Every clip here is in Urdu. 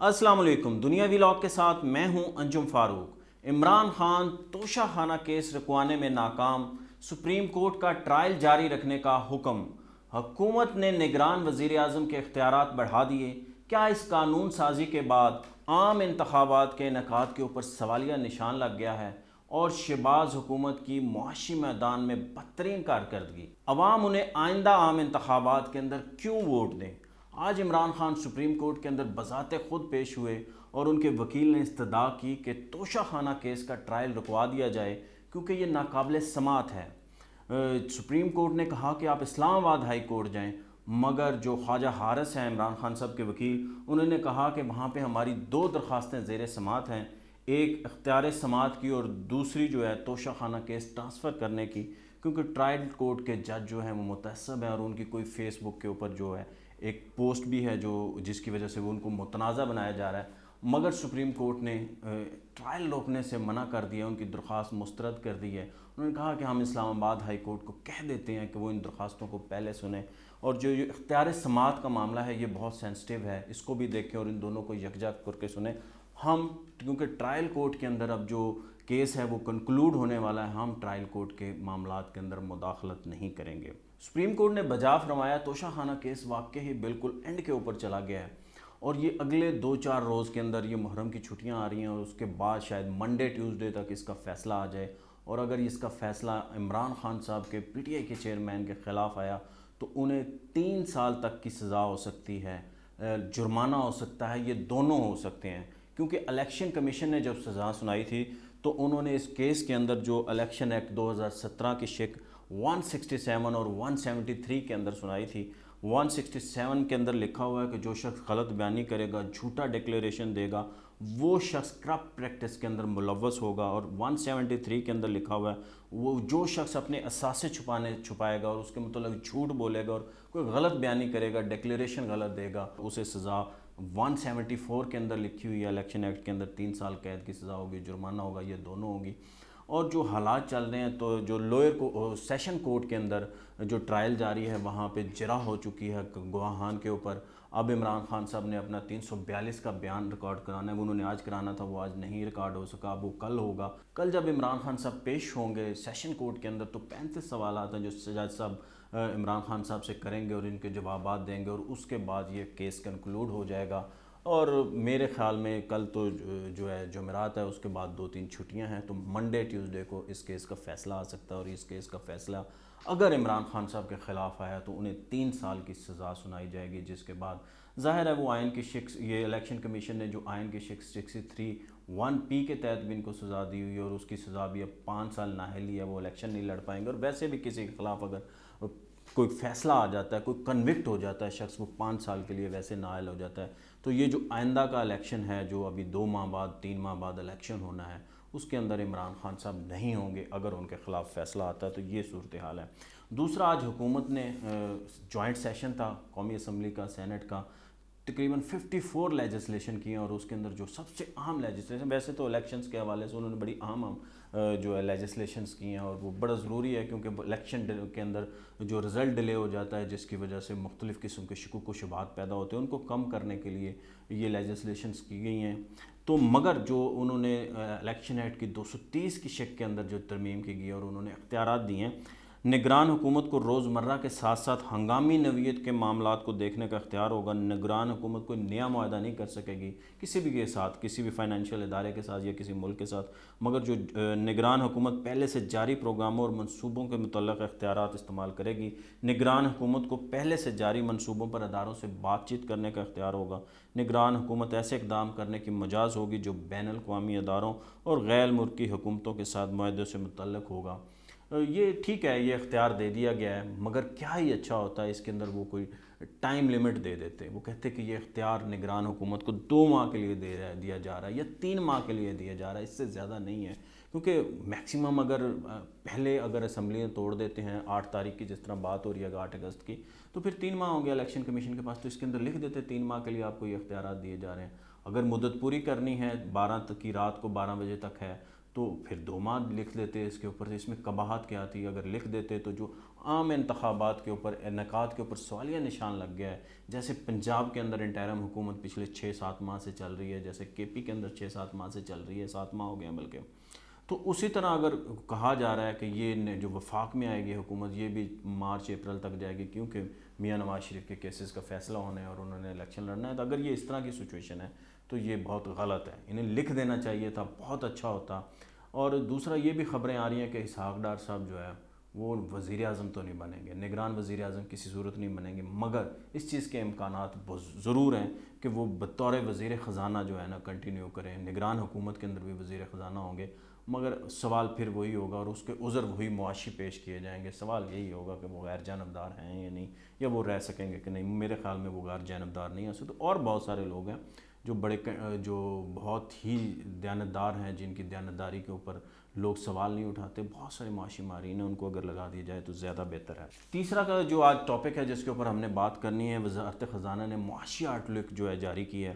السلام علیکم، دنیا ویلاگ کے ساتھ میں ہوں انجم فاروق۔ عمران خان توشہ خانہ کیس رکوانے میں ناکام، سپریم کورٹ کا ٹرائل جاری رکھنے کا حکم۔ حکومت نے نگران وزیر اعظم کے اختیارات بڑھا دیے۔ کیا اس قانون سازی کے بعد عام انتخابات کے انعقاد کے اوپر سوالیہ نشان لگ گیا ہے؟ اور شہباز حکومت کی معاشی میدان میں بدترین کارکردگی، عوام انہیں آئندہ عام انتخابات کے اندر کیوں ووٹ دیں؟ آج عمران خان سپریم کورٹ کے اندر بذات خود پیش ہوئے اور ان کے وکیل نے استدعا کی کہ توشہ خانہ کیس کا ٹرائل رکوا دیا جائے کیونکہ یہ ناقابل سماعت ہے۔ سپریم کورٹ نے کہا کہ آپ اسلام آباد ہائی کورٹ جائیں، مگر جو خواجہ حارث ہیں عمران خان صاحب کے وکیل، انہوں نے کہا کہ وہاں پہ ہماری دو درخواستیں زیر سماعت ہیں، ایک اختیار سماعت کی اور دوسری جو ہے توشہ خانہ کیس ٹرانسفر کرنے کی، کیونکہ ٹرائل کورٹ کے جج جو ہیں وہ متعصب ہیں اور ان کی کوئی فیس بک کے اوپر جو ہے ایک پوسٹ بھی ہے جو جس کی وجہ سے وہ ان کو متنازع بنایا جا رہا ہے۔ مگر سپریم کورٹ نے ٹرائل روکنے سے منع کر دیا، ان کی درخواست مسترد کر دی ہے۔ انہوں نے کہا کہ ہم اسلام آباد ہائی کورٹ کو کہہ دیتے ہیں کہ وہ ان درخواستوں کو پہلے سنیں، اور جو یہ اختیار سماعت کا معاملہ ہے یہ بہت سینسٹیو ہے، اس کو بھی دیکھیں اور ان دونوں کو یکجا کر کے سنیں۔ ہم کیونکہ ٹرائل کورٹ کے اندر اب جو کیس ہے وہ کنکلوڈ ہونے والا ہے، ہم ٹرائل کورٹ کے معاملات کے اندر مداخلت نہیں کریں گے۔ سپریم کورٹ نے بجا فرمایا توشہ خانہ کیس واقعی بالکل اینڈ کے اوپر چلا گیا ہے، اور یہ اگلے 2-4 روز کے اندر یہ محرم کی چھٹیاں آ رہی ہیں اور اس کے بعد شاید منڈے ٹیوزڈے تک اس کا فیصلہ آ جائے، اور اگر اس کا فیصلہ عمران خان صاحب کے پی ٹی آئی کے چیئرمین کے خلاف آیا تو انہیں 3 سال تک کی سزا ہو سکتی ہے، جرمانہ ہو سکتا ہے، یہ دونوں ہو سکتے ہیں، کیونکہ الیکشن کمیشن نے جب سزا سنائی تھی تو انہوں نے اس کیس کے اندر جو الیکشن ایکٹ 2017 کی شک 167 اور 173 کے اندر سنائی تھی۔ 167 کے اندر لکھا ہوا ہے کہ جو شخص غلط بیانی کرے گا، جھوٹا ڈکلیریشن دے گا، وہ شخص کرپٹ پریکٹس کے اندر ملوث ہوگا، اور 173 کے اندر لکھا ہوا ہے وہ جو شخص اپنے اثاثے چھپائے گا اور اس کے متعلق جھوٹ بولے گا اور کوئی غلط بیانی کرے گا، ڈکلیریشن غلط دے گا، اسے سزا 174 کے اندر لکھی ہوئی ہے الیکشن ایکٹ کے اندر 3 سال قید کی سزا ہوگی، جرمانہ ہوگا، یہ دونوں ہوگی۔ اور جو حالات چل رہے ہیں تو جو لوئر کو سیشن کورٹ کے اندر جو ٹرائل جاری ہے وہاں پہ جرح ہو چکی ہے گواہان کے اوپر۔ اب عمران خان صاحب نے اپنا 342 کا بیان ریکارڈ کرانا ہے، وہ انہوں نے آج کرانا تھا، وہ آج نہیں ریکارڈ ہو سکا، اب وہ کل ہوگا۔ کل جب عمران خان صاحب پیش ہوں گے سیشن کورٹ کے اندر تو 35 سوالات ہیں جو جج صاحب عمران خان صاحب سے کریں گے اور ان کے جوابات دیں گے، اور اس کے بعد یہ کیس کنکلوڈ ہو جائے گا۔ اور میرے خیال میں کل تو جو ہے جمعرات ہے، اس کے بعد 2-3 چھٹیاں ہیں، تو منڈے ٹیوزڈے کو اس کیس کا فیصلہ آ سکتا ہے، اور اس کیس کا فیصلہ اگر عمران خان صاحب کے خلاف آیا تو انہیں 3 سال کی سزا سنائی جائے گی، جس کے بعد ظاہر ہے وہ آئین کی شک، یہ الیکشن کمیشن نے جو آئین کی شک 63(1)(p) کے تحت بھی ان کو سزا دی ہوئی ہے، اور اس کی سزا بھی اب 5 سال نااہلی ہے، وہ الیکشن نہیں لڑ پائیں گے، اور ویسے بھی کسی کے خلاف اگر کوئی فیصلہ آ جاتا ہے، کوئی کنوکٹ ہو جاتا ہے شخص، وہ 5 سال کے لیے ویسے نااہل ہو جاتا ہے۔ تو یہ جو آئندہ کا الیکشن ہے، جو ابھی 2 ماہ بعد 3 ماہ بعد الیکشن ہونا ہے، اس کے اندر عمران خان صاحب نہیں ہوں گے اگر ان کے خلاف فیصلہ آتا ہے، تو یہ صورتحال ہے۔ دوسرا، آج حکومت نے جوائنٹ سیشن تھا قومی اسمبلی کا، سینٹ کا، تقریباً 54 لیجسلیشن کی ہیں، اور اس کے اندر جو سب سے اہم لیجسلیشن، ویسے تو الیکشنز کے حوالے سے انہوں نے بڑی اہم جو ہے لیجسلیشنز کی ہیں، اور وہ بڑا ضروری ہے کیونکہ الیکشن کے اندر جو رزلٹ ڈیلے ہو جاتا ہے جس کی وجہ سے مختلف قسم کے شکوک و شبہات پیدا ہوتے ہیں، ان کو کم کرنے کے لیے یہ لیجسلیشنز کی گئی ہیں۔ تو مگر جو انہوں نے الیکشن ایکٹ کی 230 کی شک کے اندر جو ترمیم کی گئی ہے اور انہوں نے اختیارات دی ہیں، نگران حکومت کو روزمرہ کے ساتھ ساتھ ہنگامی نوعیت کے معاملات کو دیکھنے کا اختیار ہوگا۔ نگران حکومت کوئی نیا معاہدہ نہیں کر سکے گی کسی بھی کے ساتھ، کسی بھی فائنینشیل ادارے کے ساتھ یا کسی ملک کے ساتھ، مگر جو نگران حکومت پہلے سے جاری پروگراموں اور منصوبوں کے متعلق اختیارات استعمال کرے گی۔ نگران حکومت کو پہلے سے جاری منصوبوں پر اداروں سے بات چیت کرنے کا اختیار ہوگا۔ نگران حکومت ایسے اقدام کرنے کی مجاز ہوگی جو بین الاقوامی اداروں اور غیر ملکی حکومتوں کے ساتھ معاہدوں سے متعلق ہوگا۔ یہ ٹھیک ہے، یہ اختیار دے دیا گیا ہے، مگر کیا ہی اچھا ہوتا ہے اس کے اندر وہ کوئی ٹائم لیمٹ دے دیتے، وہ کہتے کہ یہ اختیار نگران حکومت کو 2 ماہ کے لیے دیا جا رہا ہے یا 3 ماہ کے لیے دیا جا رہا ہے، اس سے زیادہ نہیں ہے، کیونکہ میکسیمم اگر اسمبلیاں توڑ دیتے ہیں 8 تاریخ کی جس طرح بات ہو رہی ہے 8 اگست کی، تو پھر 3 ماہ ہوں گے الیکشن کمیشن کے پاس، تو اس کے اندر لکھ دیتے 3 ماہ کے لیے آپ کو یہ اختیارات دیے جا رہے ہیں۔ اگر مدت پوری کرنی ہے 12 کی رات کو 12 بجے تک ہے تو پھر 2 ماہ لکھ دیتے اس کے اوپر، اس میں قباحت کیا تھی؟ اگر لکھ دیتے تو جو عام انتخابات کے اوپر، انعقاد کے اوپر سوالیہ نشان لگ گیا ہے، جیسے پنجاب کے اندر انٹرم حکومت پچھلے 6-7 ماہ سے چل رہی ہے، جیسے کے پی کے اندر 6-7 ماہ سے چل رہی ہے، 7 ماہ ہو گئے ہیں بلکہ، تو اسی طرح اگر کہا جا رہا ہے کہ یہ جو وفاق میں آئے گی حکومت یہ بھی مارچ اپریل تک جائے گی کیونکہ میاں نواز شریف کے کیسز کا فیصلہ ہونا ہے اور انہوں نے الیکشن لڑنا ہے، تو اگر یہ اس طرح کی سچویشن ہے تو یہ بہت غلط ہے، انہیں لکھ دینا چاہیے تھا، بہت اچھا ہوتا۔ اور دوسرا یہ بھی خبریں آ رہی ہیں کہ اسحاق ڈار صاحب جو ہے وہ وزیر اعظم تو نہیں بنیں گے، نگران وزیر اعظم کسی صورت نہیں بنیں گے، مگر اس چیز کے امکانات ضرور ہیں کہ وہ بطور وزیر خزانہ جو ہے نا کنٹینیو کریں، نگران حکومت کے اندر بھی وزیر خزانہ ہوں گے، مگر سوال پھر وہی ہوگا اور اس کے عذر وہی معاشی پیش کیے جائیں گے۔ سوال یہی ہوگا کہ وہ غیر جانبدار ہیں یا نہیں، یا وہ رہ سکیں گے کہ نہیں۔ میرے خیال میں وہ غیر جانبدار نہیں ہو سکتے، اور بہت سارے لوگ ہیں جو بہت ہی دیانتدار ہیں، جن کی دیانتداری کے اوپر لوگ سوال نہیں اٹھاتے، بہت سارے معاشی ماہرین ہیں، ان کو اگر لگا دیا جائے تو زیادہ بہتر ہے۔ تیسرا کا جو آج ٹاپک ہے جس کے اوپر ہم نے بات کرنی ہے، وزارت خزانہ نے معاشی آؤٹ لک جو ہے جاری کی ہے۔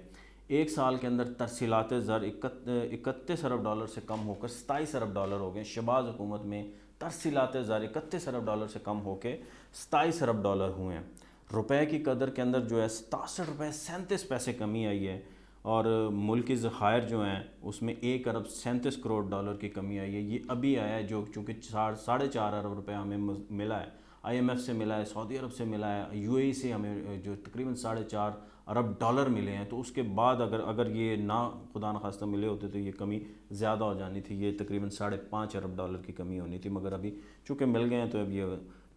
1 سال کے اندر ترسیلات زر 31 ارب ڈالر سے کم ہو کر 27 ارب ڈالر ہو گئے۔ شہباز حکومت میں ترسیلات زر 31 ارب ڈالر سے کم ہو کے 27 ارب ڈالر ہوئے ہیں۔ روپے کی قدر کے اندر جو ہے 67 روپے 37 پیسے کمی آئی ہے، اور ملکی ذخائر جو ہیں اس میں 1 ارب 37 کروڑ ڈالر کی کمی آئی ہے۔ یہ ابھی آیا ہے جو چونکہ 4.5 ارب روپے ہمیں ملا ہے، آئی ایم ایف سے ملا ہے، سعودی عرب سے ملا ہے، یو اے ای سے ہمیں جو تقریباً 4.5 ارب ڈالر ملے ہیں، تو اس کے بعد اگر یہ نہ خدا نخواستہ ملے ہوتے تو یہ کمی زیادہ ہو جانی تھی، یہ تقریباً 5.5 ارب ڈالر کی کمی ہونی تھی، مگر ابھی چونکہ مل گئے ہیں تو اب یہ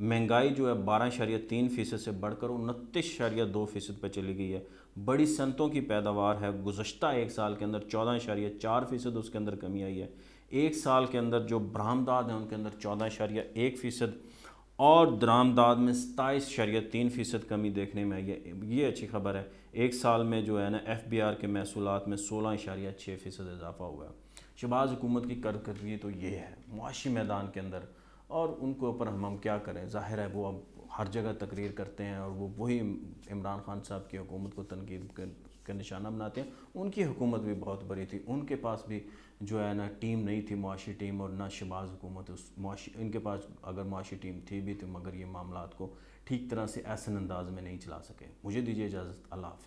مہنگائی جو ہے 12.3% سے بڑھ کر 29.2% پہ چلی گئی ہے۔ بڑی صنعتوں کی پیداوار ہے گزشتہ 1 سال کے اندر 14.4% اس کے اندر کمی آئی ہے۔ 1 سال کے اندر جو برآمدات ہیں ان کے اندر 14.1%، اور درآمدات میں 27.3% کمی دیکھنے میں آئی ہے۔ یہ اچھی خبر ہے۔ 1 سال میں جو ہے نا ایف بی آر کے محصولات میں 16.6% اضافہ ہوا ہے۔ شہباز حکومت کی کارکردگی تو یہ ہے معاشی میدان کے اندر، اور ان کے اوپر ہم کیا کریں، ظاہر ہے وہ اب ہر جگہ تقریر کرتے ہیں اور وہ وہی عمران خان صاحب کی حکومت کو تنقید کا نشانہ بناتے ہیں۔ ان کی حکومت بھی بہت بڑی تھی، ان کے پاس بھی جو ہے نا ٹیم نہیں تھی معاشی ٹیم، اور نہ شہباز حکومت ان کے پاس اگر معاشی ٹیم تھی بھی تو مگر یہ معاملات کو ٹھیک طرح سے احسن انداز میں نہیں چلا سکے۔ مجھے دیجیے اجازت، اللہ حافظ۔